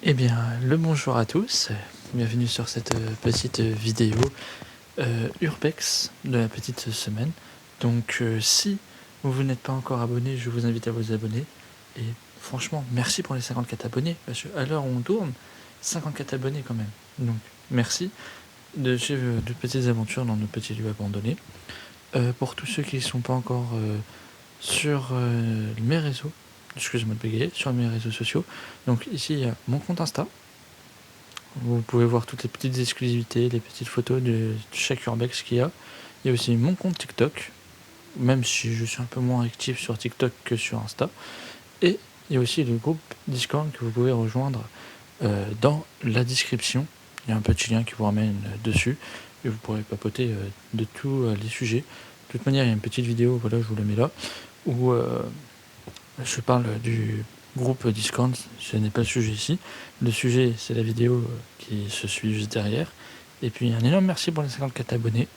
Eh bien, le bonjour à tous, bienvenue sur cette petite vidéo Urbex de la petite semaine. Donc si vous n'êtes pas encore abonné, je vous invite à vous abonner. Et franchement, merci pour les 54 abonnés, parce qu'à l'heure où on tourne, 54 abonnés quand même. Donc merci de suivre de petites aventures dans nos petits lieux abandonnés. Pour tous ceux qui ne sont pas encore sur mes réseaux, excusez-moi de bégayer, sur mes réseaux sociaux, donc ici il y a mon compte Insta. Vous pouvez voir toutes les petites exclusivités, les petites photos de chaque Urbex qu'il y a. Il y a aussi mon compte TikTok, même si je suis un peu moins actif sur TikTok que sur Insta. Et il y a aussi le groupe Discord que vous pouvez rejoindre dans la description. Il y a un petit lien qui vous ramène dessus et vous pourrez papoter de tous les sujets. De toute manière, il y a une petite vidéo, voilà, je vous la mets là, où je parle du groupe Discord, ce n'est pas le sujet ici. Le sujet, c'est la vidéo qui se suit juste derrière. Et puis, un énorme merci pour les 54 abonnés.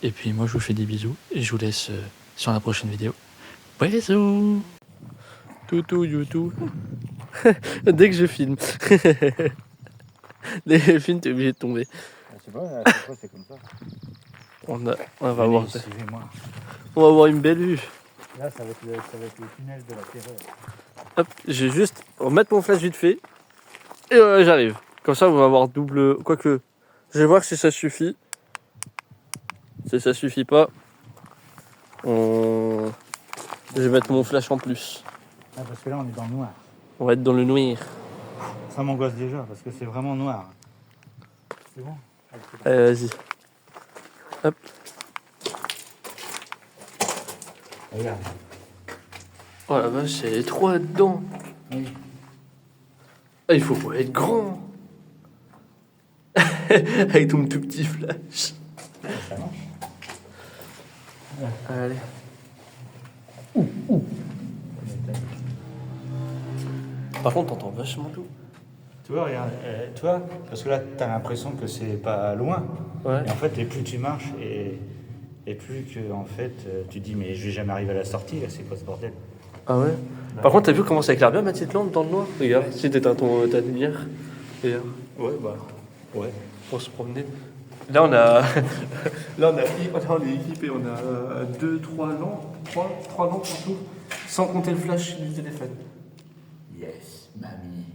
Et puis, moi, je vous fais des bisous et je vous laisse sur la prochaine vidéo. Bisous. Toutou, youtou. Dès que je filme. Dès que je filme, t'es obligé de tomber. Je sais pas, à chaque fois c'est comme ça. On va voir. Suivez-moi. On va avoir une belle vue. Là, ça va être le tunnel de la terreur. Hop, je vais juste remettre mon flash vite fait. Et voilà, j'arrive. Comme ça, on va avoir double. Quoique, je vais voir si ça suffit. Si ça suffit pas, je vais mettre mon flash en plus. Ah, parce que là, on est dans le noir. On va être dans le noir. Ça m'angoisse déjà, parce que c'est vraiment noir. C'est bon? Allez, vas-y. Hop. Regarde. Oh la vache, il y a trois dedans. Oui. Ah, il faut pas être grand. Avec ton tout petit flash. Ça marche. Allez. Par contre, t'entends vachement tout. Tu vois, regarde, tu vois, parce que là, t'as l'impression que c'est pas loin. Ouais. Et en fait, et plus tu marches, et plus que, en fait, tu te dis, mais je vais jamais arriver à la sortie, là, c'est quoi ce bordel? Ah ouais. Par contre, t'as vu comment ça éclaire bien ma petite lampe dans le noir? Regarde, si t'éteins ta lumière. Regarde. Ouais, bah, ouais. Pour se promener. Là, on a. Là, on est équipé. On a 3 lampes. 3 lampes en tout. Sans compter le flash du téléphone. Yes, mamie.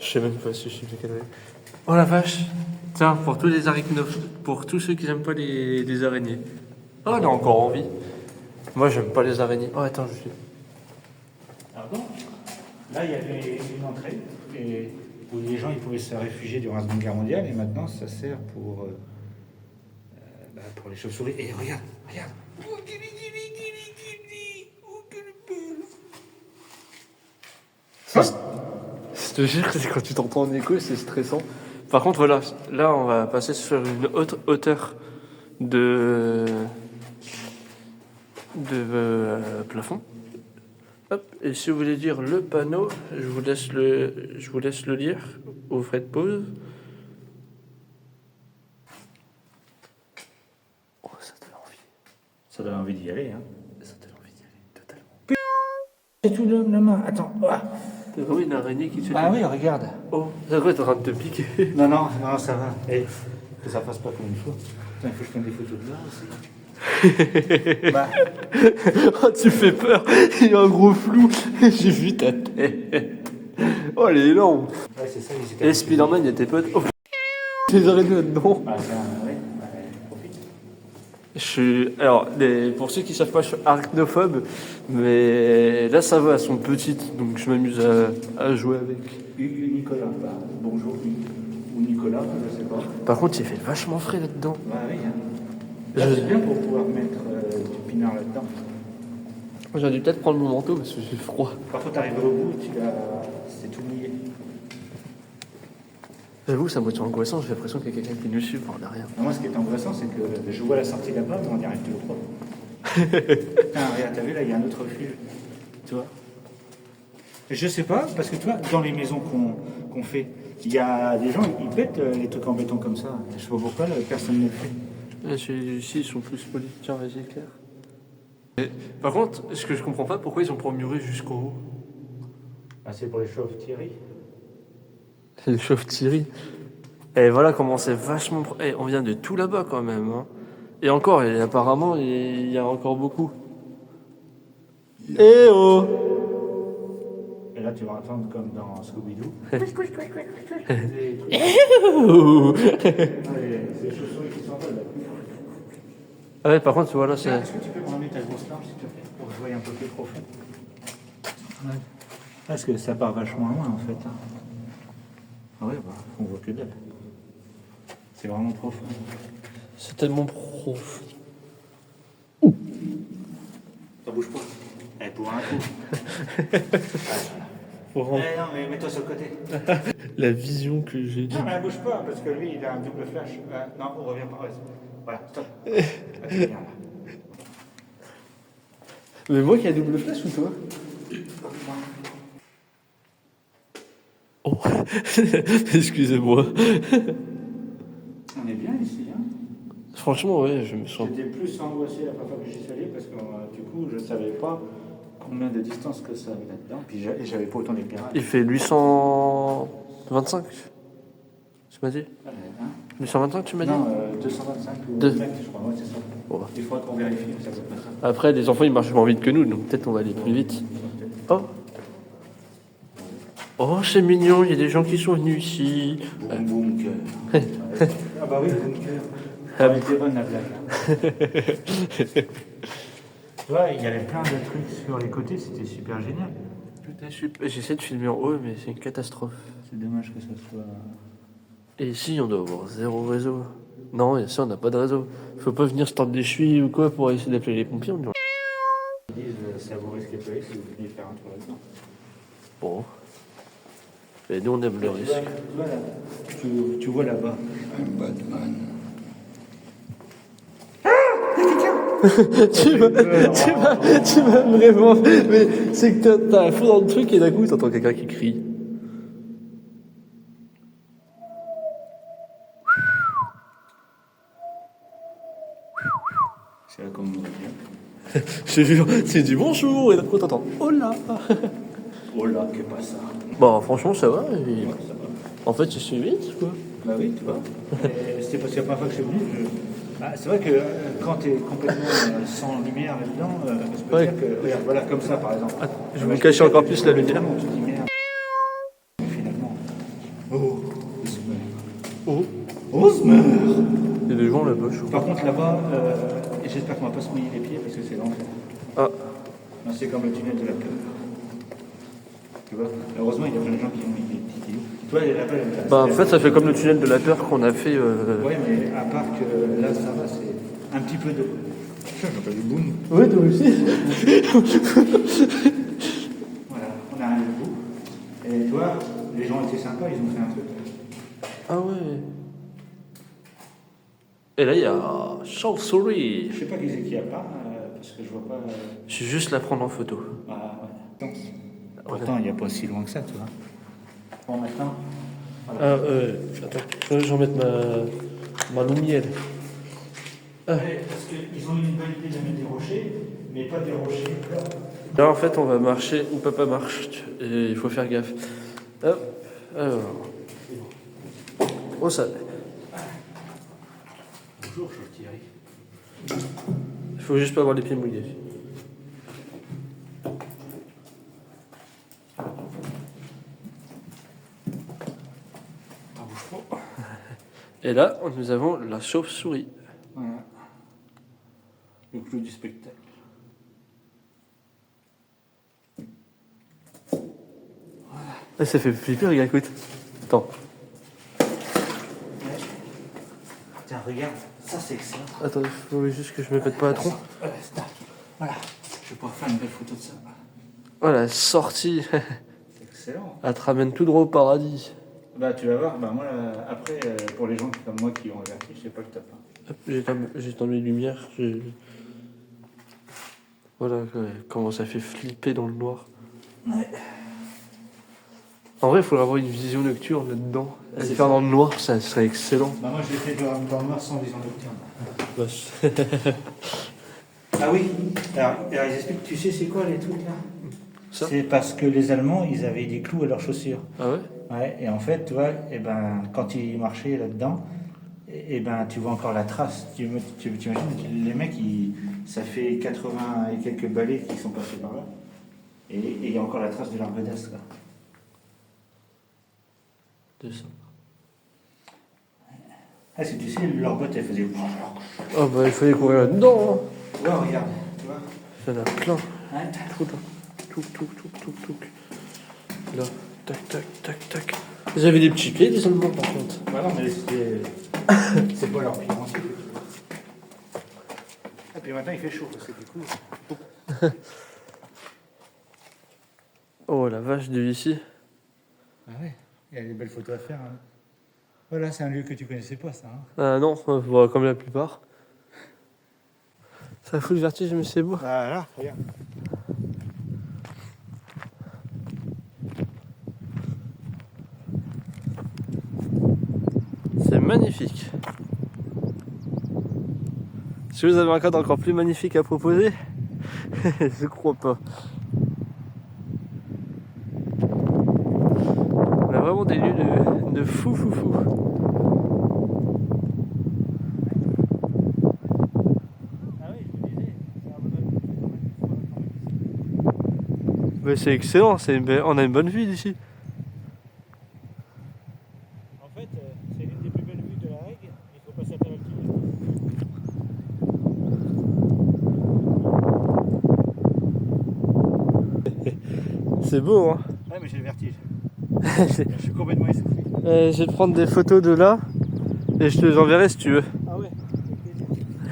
Je sais même pas si je suis décalé. Oh la vache! Tiens, pour tous les arachnophobes, pour tous ceux qui n'aiment pas les araignées. Oh, elle a encore envie. Moi, j'aime pas les araignées. Oh, attends, je suis. Pardon? Là, il y avait une entrée où les gens ils pouvaient se réfugier durant la Seconde Guerre mondiale, et maintenant, ça sert pour les chauves-souris. Et regarde, regarde. Je te jure que c'est quand tu t'entends en écho, c'est stressant. Par contre, voilà, là, on va passer sur une haute hauteur de plafond. Hop, et si vous voulez lire le panneau, je vous laisse le lire. Vous faites pause. Oh, ça te donne envie. Ça donne envie d'y aller, hein. Ça te donne envie d'y aller, totalement. C'est tout la main. Attends. Ah, T'as vraiment une araignée qui te... ah oui, regarde. Oh, ça doit être en train de te piquer. Non, non, non, ça va. Et que ça passe pas comme il faut. Putain, il faut que je prenne des photos de là aussi. Bah, Oh, tu fais peur. Il y a un gros flou. J'ai vu ta tête. Oh, elle est énorme. ouais, c'est ça, ils étaient. Et Spider-Man, il y a tes potes. Oh, les araignées là-dedans. Ah, c'est un. Ouais, profite. Alors, pour ceux qui ne savent pas, je suis arachnophobe, mais là ça va, elles sont petites, donc je m'amuse à jouer avec. Nicolas, bah, bonjour, ou Nicolas, je sais pas. Par contre, il fait vachement frais là-dedans. Bah oui, hein. Là, c'est bien pour pouvoir mettre du pinard là-dedans. J'aurais dû peut-être prendre mon manteau parce que j'ai froid. Par contre, t'arrives au bout, c'est tout mouillé. J'avoue, ça me tient angoissant, j'ai l'impression qu'il y a quelqu'un qui nous suit par derrière. Moi, ce qui est angoissant, c'est que je vois la sortie là-bas, mais on y arrive tous les trois. Putain, regarde, t'as vu, là, il y a un autre refuge. Tu vois? Je sais pas, parce que tu vois, dans les maisons qu'on fait, il y a des gens, ils pètent les trucs en béton comme ça. Je sais pas pourquoi, là, personne ne le fait. Là, ici, ils sont plus polis. Tiens, vas-y, Claire. Par contre, ce que je comprends pas, pourquoi ils ont pas muré jusqu'au haut? Ah, c'est pour les chauves-Thierry. Les chauves-Thierry. Et voilà comment c'est vachement... on vient de tout là-bas quand même. Hein. Et encore, et apparemment, il y a encore beaucoup. Eh oh. Et là, tu vas entendre comme dans Scooby-Doo. C'est les chauves-souris qui s'envolent là. Ah ouais, par contre, voilà, c'est... Est-ce que tu peux me ramener ta grosse lampe, s'il te plaît, pour que je voie un peu plus profond? Ouais. Parce que ça part vachement loin, en fait. Ah ouais, bah, on voit que dalle. C'est vraiment profond. C'est tellement profond. Ça bouge pas. Eh, pour un coup. Faut rendre Eh non, mais mets-toi sur le côté. la vision que j'ai dit. Non, mais elle bouge pas, parce que lui, il a un double flash. Non, on revient pas. Voilà, stop. Ok, viens là. Mais moi qui ai double flash ou toi? Oh, excusez-moi. On est bien ici, hein. Franchement, ouais, je me sens... J'étais plus angoissé la première fois que j'y suis allé, parce que du coup, je savais pas combien de distance que ça avait là-dedans. Puis j'avais pas autant d'éclairage. Il fait 825. Tu m'as dit Hein 825, tu m'as dit? Non, 225 ou Deux. 200, je crois. Ouais, c'est ça. Bon. Il faudra qu'on vérifie, mais ça peut pas ça. Après, les enfants, ils marchent moins vite que nous, donc peut-être on va aller plus vite. Oh. Oh, c'est mignon, il y a des gens qui sont venus ici. Boum, boum, cœur. Ah bah oui, boum, cœur. Elle était bonne la blague. Tu vois, il y avait plein de trucs sur les côtés, c'était super génial. Putain, j'essaie de filmer en haut, mais c'est une catastrophe. C'est dommage que ça soit... Et ici, on doit avoir zéro réseau. Non, ici, on n'a pas de réseau. Faut pas venir se tendre des chevilles ou quoi pour essayer d'appeler les pompiers. Ils disent, ça vous risque de si vous venez faire un tour là-dedans. Bon. Et nous, on aime le risque. Tu vois là-bas. Un Batman. tu m'as vraiment... Mais c'est que t'as un fou dans le truc et d'un coup, t'entends quelqu'un qui crie. C'est là comme on dit. Je te jure, c'est du bonjour et d'un coup, t'entends oh là. Oh là, qu'est pas ça. Bon, franchement, ça va. Et... Ouais, ça va. En fait, je suis vite, quoi. Bah oui, tu vois. C'était parce que la première fois que je suis venu, c'est vrai que quand tu es complètement sans lumière là-dedans, je peux Ouais. dire que, regarde, voilà, comme ça par exemple. Je vais me cacher encore plus la lumière. Tu te dis merde. Mais finalement, oh, il se meurt. Oh. Oh, se meurt. Il y a des gens là-bas, je crois. Par contre, là-bas, j'espère qu'on va pas se mouiller les pieds parce que c'est l'enfer. Ah. Non, c'est comme le tunnel de la peur. Tu vois, heureusement, il y a plein de gens qui ont mis des petits tuyaux. Tu vois, là-bas, Bah, en fait, ça fait comme le tunnel de la peur qu'on a fait. ouais, mais à part que là, ça va, c'est un petit peu de. Putain, j'ai pas du boum. Ouais, toi aussi. Voilà, on arrive au bout. Et tu vois, les gens étaient sympas, ils ont fait un truc. Ah ouais. Et là, il y a chauve-souris. Je sais pas qui c'est qu'il y a pas, parce que je vois pas. Je suis juste la prendre en photo. Ah, ouais. Pourtant, il n'y a pas si loin que ça, tu vois. Bon, maintenant. Voilà. Attends, je vais remettre ma lumière. Ouais, parce qu'ils ont eu une bonne idée de mettre des rochers, mais pas des rochers plats. Là, en fait, on va marcher où papa marche. Et il faut faire gaffe. Hop. Alors. Oh, ça. Bonjour, Chauve-Thierry. Il faut juste pas avoir les pieds mouillés. Et là, nous avons la chauve-souris. Voilà. Le clou du spectacle. Ah, ça fait flipper, regarde, écoute. Attends. Ouais. Tiens, regarde, ça c'est excellent. Attends, il faut juste que je me pète pas à tronc. Voilà, je vais pouvoir faire une belle photo de ça. Voilà, sortie. C'est excellent. Elle te ramène tout droit au paradis. Bah, tu vas voir, bah, moi, après, pour les gens comme moi qui ont un vertige, c'est pas le top. Hein. Hop, j'ai dans les lumières. Voilà comment ça fait flipper dans le noir. Ouais. En vrai, il faudrait avoir une vision nocturne là-dedans. C'est Le faire ça. dans le noir, ça serait excellent. Bah, moi, je l'ai fait dans le noir sans vision nocturne. Bah, Ah oui, alors ils expliquent, tu sais c'est quoi les trucs là? Ça C'est parce que les Allemands, ils avaient des clous à leurs chaussures. Ah ouais? Ouais, et en fait, tu vois, et ben, quand ils marchaient là-dedans, et ben, tu vois encore la trace. Tu imagines, les mecs, ça fait 80 et quelques balais qui sont passés par là. Et il y a encore la trace de leur bedasse, quoi. 200. Ah, si tu sais, leur botte, elle faisait... Ah bah il fallait courir là-dedans. Hein. Ouais, regarde, tu vois. Il y en a plein. Ouais. Tout là. Tout. Là. Tac, tac, tac. J'avais des petits pieds, des Allemands, par contre. Bah non, mais c'est pas leur pire ensuite. Et puis maintenant, il fait chaud, parce que du coup... Oh la vache de ici. Ah ouais, il y a des belles photos à faire. Hein. Voilà, c'est un lieu que tu connaissais pas, ça. Hein. Ah non, bon, comme la plupart. Ça fout le vertige, mais c'est beau. Voilà, regarde. C'est magnifique. Si vous avez un cadre encore plus magnifique à proposer, je crois pas. On a vraiment des lieux de fou. Ah oui, je me disais, c'est un bon avis. Mais c'est excellent, on a une bonne vue d'ici. En fait, c'est l'une des plus belles vues de la règle, il faut passer à travers le tunnel. C'est beau, hein. Ouais, mais j'ai le vertige. Je suis complètement essoufflé. Je vais te prendre des photos de là et je te les enverrai si tu veux. Ah ouais,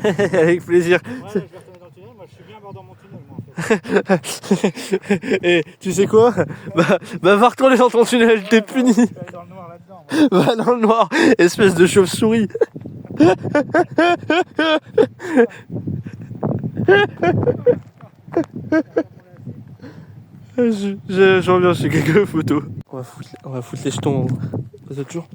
avec plaisir. Avec plaisir. Ouais, je vais retourner dans le tunnel. Moi, je suis bien mort dans mon tunnel, moi, en fait. Et tu sais quoi? Va retourner dans ton tunnel, t'es puni. Je vais aller dans le noir là-dedans. Moi. Va dans le noir, espèce de chauve-souris. Je reviens sur quelques photos. On va foutre les jetons aux autres jours.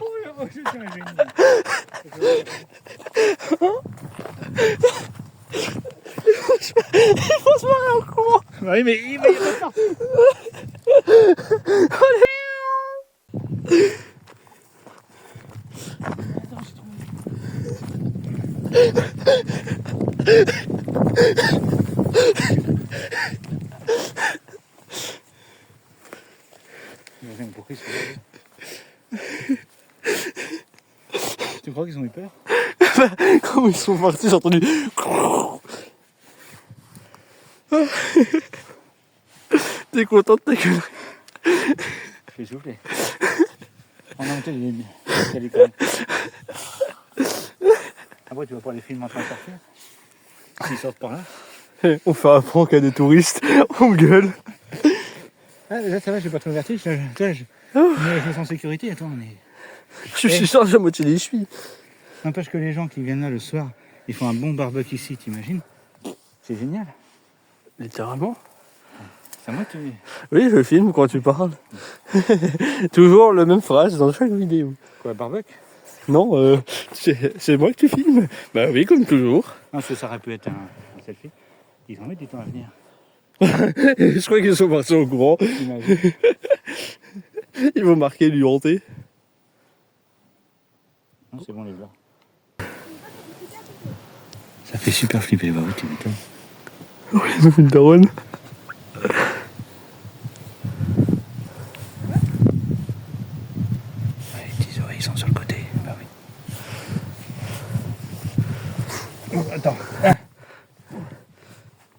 Oh, je suis un génie. Il faut se marrer en courant. Bah oui, mais il va y avoir partout. Pourquoi ils sont là? Tu crois qu'ils ont eu peur? Comment ils sont partis, j'ai entendu. T'es content de ta gueule? Je suis essoufflé. En même temps, il est quand même. Après, tu vas pas les films en train de sortir. S'ils sortent par là. On fait un prank à des touristes, on gueule. Ah, là, ça va, j'ai pas trop le vertige. Là, je me sens en sécurité. Attends, mais. Je suis chargé à moitié des chevilles. N'empêche que les gens qui viennent là le soir, ils font un bon barbecue ici, t'imagines? C'est génial. Littéralement. C'est à moi que tu. Oui, je filme quand tu parles. Toujours la même phrase dans chaque vidéo. Quoi, barbecue? Non, c'est moi que tu filmes. Bah oui, comme toujours. Non, parce que ça aurait pu être un selfie. Ils ont mis du temps à venir. Je crois qu'ils sont partis au courant. Imagine. Ils vont marquer lui hanter. Non, c'est bon, les blancs. Ça fait super flipper, bah oui, tu m'étonnes. Oui, ils ont fait une daronne. Ouais, les petites oreilles sont sur le côté, bah oui. Oh, attends. Ah.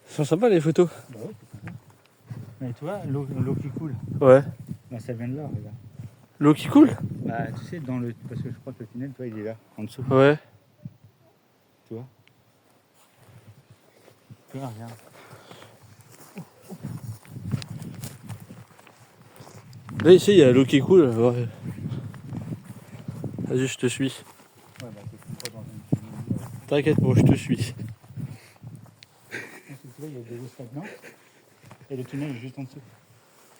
Sont sympas les photos. Bah oui, c'est sympa. Mais tu vois, l'eau qui coule, Ouais. bah, ça vient de là, regarde. L'eau qui coule? Bah, tu sais, parce que je crois que le tunnel, toi, il est là, en dessous. Ouais. Tu vois? Tu vois, regarde. Là, ici, il y a l'eau qui coule. Ouais. Vas-y, je te suis. Ouais, bah, c'est pas dans une... T'inquiète, moi je te suis. Tu vois, il y a des gosses là-dedans. Et le tunnel est juste en dessous.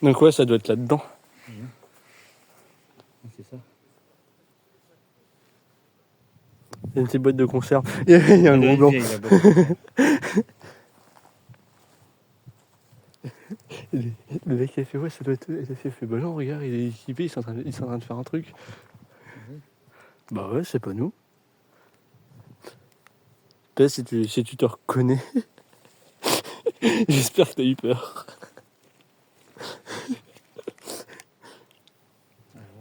Donc ouais, ça doit être là-dedans. C'est ça. Il y a une petite boîte de conserve. Il y a un gros blanc. Le mec il a fait ouais ça doit être. Il a fait bah non regarde il est équipé, il est en train de faire un truc. Bah ouais c'est pas nous. Peut-être si tu te reconnais. J'espère que t'as eu peur.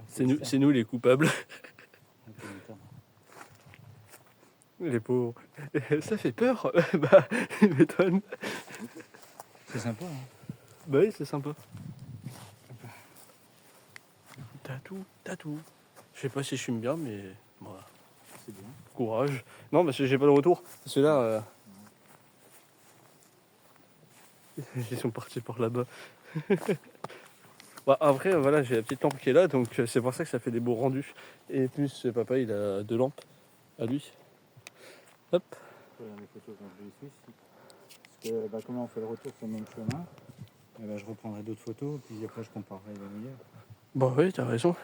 C'est nous les coupables. Les pauvres. Ça fait peur. Bah il m'étonne. C'est sympa. Hein. Bah oui c'est sympa. T'as tout. Je sais pas si je fume bien mais voilà. C'est bien. Courage. Non parce que j'ai pas de retour. Parce que là ils sont partis par là-bas. Bah, après voilà j'ai la petite lampe qui est là donc c'est pour ça que ça fait des beaux rendus. Et plus papa il a 2 lampes à lui. Hop. Les photos quand je vais ici. Parce que bah, comment on fait le retour sur le même chemin, et bah, je reprendrai d'autres photos puis après je comparerai les meilleures. Bah oui t'as raison.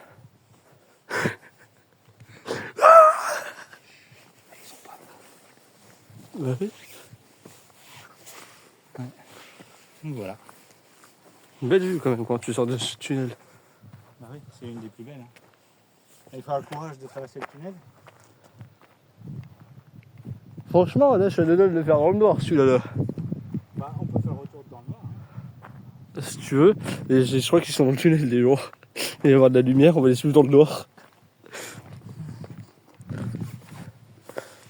Bah oui. Donc voilà. Une belle vue quand même quand tu sors de ce tunnel. Bah oui, c'est une des plus belles. Hein. Et il faudra le courage de traverser le tunnel. Franchement là je suis à deux doigts de le faire dans le noir celui-là là. Bah on peut faire le retour dans le noir. Hein. Si tu veux. Et je crois qu'ils sont dans le tunnel les gens. Il va y avoir de la lumière, on va les suivre dans le noir.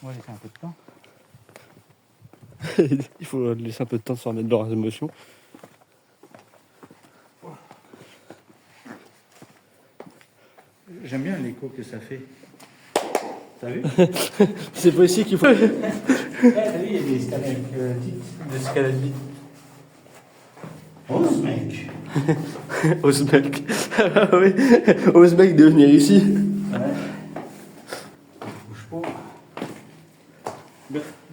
On va laisser un peu de temps. Il faut laisser un peu de temps de se remettre dans leurs émotions. J'aime bien l'écho que ça fait. T'as vu? C'est pas ici qu'il faut. T'as vu, il y a des stalactites. Oh ce mec! Osmek. Ah oui, Osmek de venir ici. Ouais. Bouge pas.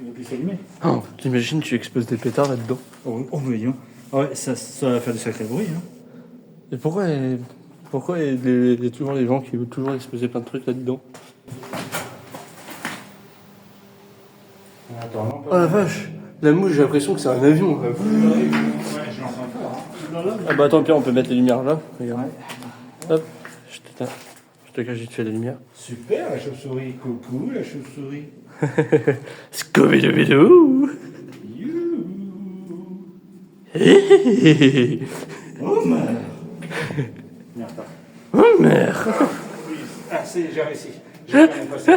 Il va plus s'allumer. Oh, t'imagines, tu exploses des pétards là-dedans. Oh voyons. Ouais, ça va faire du sacré bruit. Hein. Et pourquoi il y a toujours les gens qui veulent toujours exploser plein de trucs là-dedans? Attends, Oh la vache, la mouche, j'ai l'impression que c'est un avion. ouais, je l'entends fort. Hein. Ah bah tant pis, on peut mettre les lumières là. Regarde. Ouais. Hop, je te cache vite fait la lumière. Super la chauve-souris. Coucou la chauve-souris. Scooby-Doo! You. Hé Oh merde. Merde. Oh merde! Ah c'est j'ai réussi. J'ai quand même passé.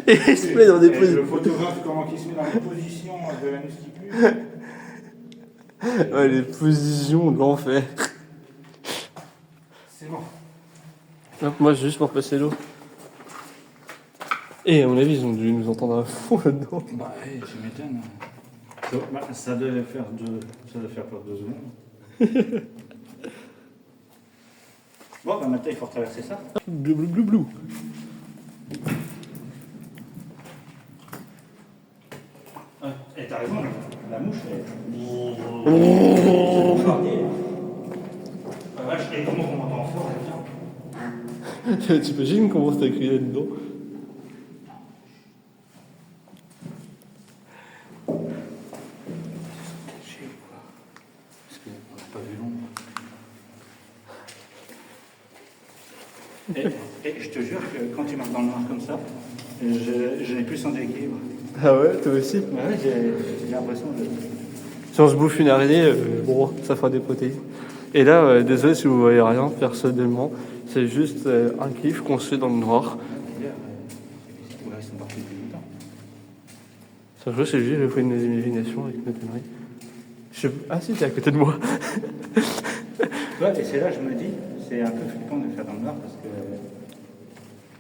Et il se met dans des Le positions. photographe, comment il se met dans la position de l'anus qui pue. Ouais, les positions de l'enfer. C'est bon. Hop, moi, juste pour passer l'eau. Et à mon avis, ils ont dû nous entendre à fond là-dedans. Bah, hey, tu m'étonnes. Ça devait faire peur 2 secondes. Bon, bah maintenant il faut retraverser ça. Blou, blou, blou, blou. Et t'as raison, la mouche, elle. Ah vache, et comment on m'entend fort, elle vient. T'imagines comment t'as crié là-dedans? Parce qu'on n'a pas vu long. Et je te jure que quand tu marches dans le noir comme ça, je n'ai plus sens d'équilibre. Ah ouais, toi aussi? Ouais, j'ai l'impression de. Si on se bouffe une araignée, bon, ça fera des protéines. Et là, désolé si vous voyez rien, personnellement, c'est juste un kiff qu'on se fait dans le noir. D'ailleurs, ouais, ils sont partis depuis longtemps. Ça je c'est juste, j'ai fait une élimination avec ma connerie. Ah si, t'es à côté de moi. Tu vois, et c'est là, je me dis, c'est un peu flippant de le faire dans le noir parce que.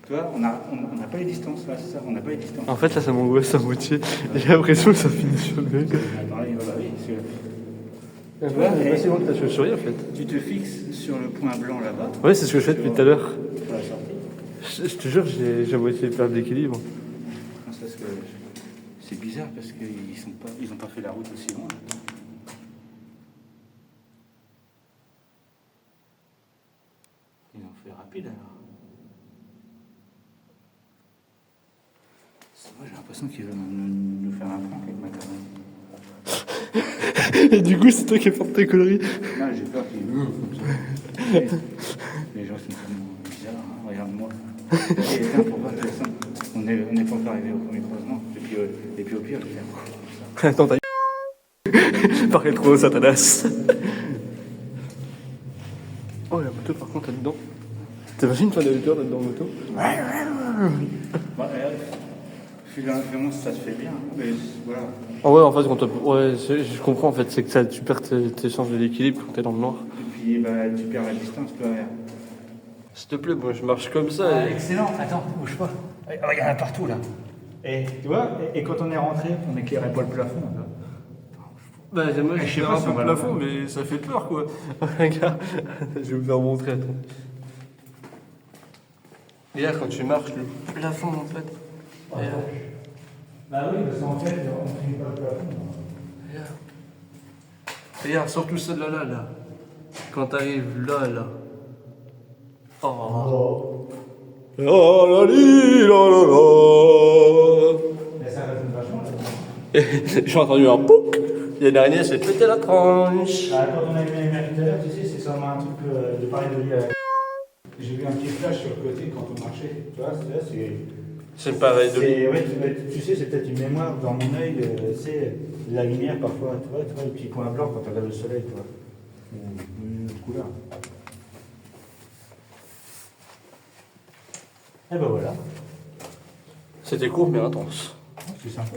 Tu vois, on n'a pas les distances, là, c'est ça, on n'a pas les distances. En fait, là, ça m'angoisse à moitié. J'ai l'impression que ça finit sur le mec. Attends, il va bah oui, parce que. Tu vois, c'est pas si loin que ta chauve-souris, en fait. Tu te fixes sur le point blanc là-bas. Ouais, c'est ce que je fais depuis tout à l'heure. Sur la sortie. Je te jure, j'ai à moitié perdre l'équilibre. Ouais. parce que c'est bizarre parce qu'ils ont pas fait la route aussi loin. Ils ont fait rapide alors. Moi j'ai l'impression qu'ils veulent nous faire un prank avec ma caméra. Et du coup, c'est toi qui portes tes conneries. Non, j'ai peur qu'ils comme ça. Les gens sont tellement bizarres, hein, regarde-moi. Et tiens, pour voir, on n'est pas encore arrivé au premier croisement. Et puis au pire, je vais faire. Attends, t'as paraît trop Satanas. Oh, la moto, par contre, là-dedans. T'imagines, toi, d'aller peur là-dedans en moto? Bah, finalement, ça se fait bien. Mais voilà. Ah ouais, en fait, je comprends, en fait, c'est que ça, tu perds tes chances de l'équilibre quand t'es dans le noir. Et puis, bah, tu perds la distance, toi. S'il te plaît, moi, je marche comme ça. Excellent, attends, bouge pas. Il y en a partout là. Et tu vois, et quand on est rentré, on n'éclairait pas le plafond. Là. Bah, moi, je sais je pas un si peu on va le le plafond, voir. mais ça fait peur, quoi. Regarde, je vais vous faire montrer, attends. Regarde, quand tu marches, le plafond, en fait. Regarde. Bah oui, parce qu'en fait, on ne finit pas le plafond. Regarde. Regarde, surtout celle-là, là. Quand t'arrives là, là. Oh. Oh la li, la la la. Mais ça résonne vachement là. J'ai entendu un pouc. Il y a une araignée, s'est pété la tranche. Bah, quand on a vu les mecs tout à l'heure, tu sais, c'est sûrement un truc de pareil de lié à la. J'ai vu un petit flash sur le côté quand on marchait. Tu vois, c'est. C'est pareil de lui. Ouais, tu sais, c'est peut-être une mémoire dans mon œil, c'est la lumière parfois, tu vois, le petit point blanc quand tu regardes le soleil, tu vois. Ou une autre couleur. Et ben voilà. C'était court mais intense. C'est sympa.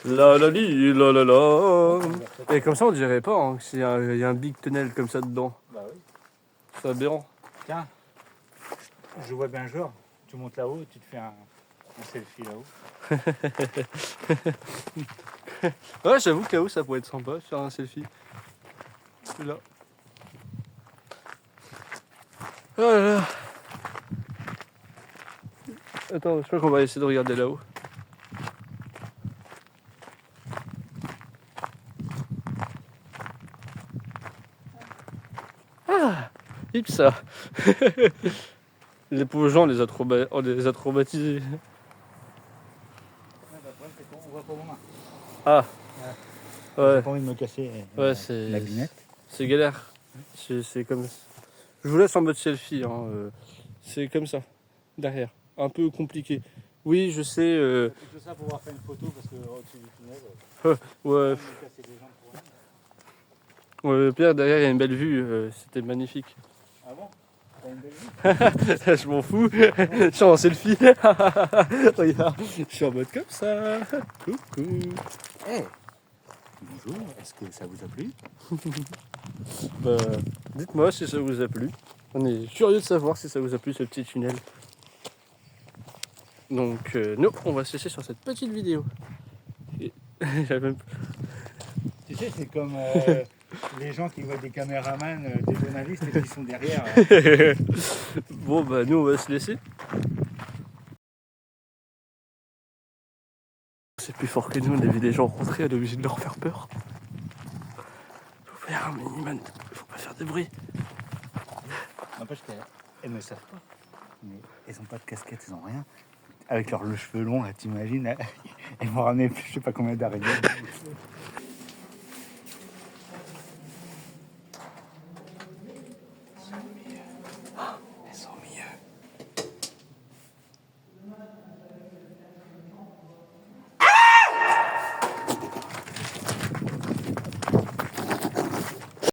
La la li, la la la. Et comme ça, on dirait pas hein, qu'il y a un big tunnel comme ça dedans. Bah oui. C'est aberrant. Tiens, je vois bien le genre. Tu montes là-haut, tu te fais un selfie là-haut. Ouais, j'avoue que là-haut, ça pourrait être sympa, faire un selfie. C'est là. Oh là là. Attends, je crois qu'on va essayer de regarder là-haut. Ah, Ipsa. Les pauvres gens, on les a traumatisés. On voit pas loin. Ah, J'ai ouais, pas envie de me casser ouais, c'est la binette. c'est galère. C'est comme. Je vous laisse en mode selfie. Hein. C'est comme ça, derrière. Un peu compliqué. Oui, je sais. Tout ça pour pouvoir faire une photo parce que au-dessus du tunnel, Ouais, casser des gens pour rien. Pierre, derrière, il y a une belle vue. C'était magnifique. Ah bon? T'as une belle vue? Je m'en fous. Je suis en selfie. Regarde, je suis en mode comme ça. Coucou. Hey. Bonjour, est-ce que ça vous a plu? Bah, dites-moi si ça vous a plu. On est curieux de savoir si ça vous a plu ce petit tunnel. Donc, nous, on va se laisser sur cette petite vidéo. Et... j'avais même... Tu sais, c'est comme les gens qui voient des caméramans, des journalistes et qui sont derrière. Bon, bah, nous, on va se laisser. C'est plus fort que nous, on a vu des gens rentrer, on est obligé de leur faire peur. Faut faire un minimum, faut pas faire de bruit. N'empêche qu'elles ne savent pas. Mais elles n'ont pas de casquette, elles n'ont rien. Avec leurs cheveux longs, là, t'imagines, elles vont ramener je sais pas combien d'araignées.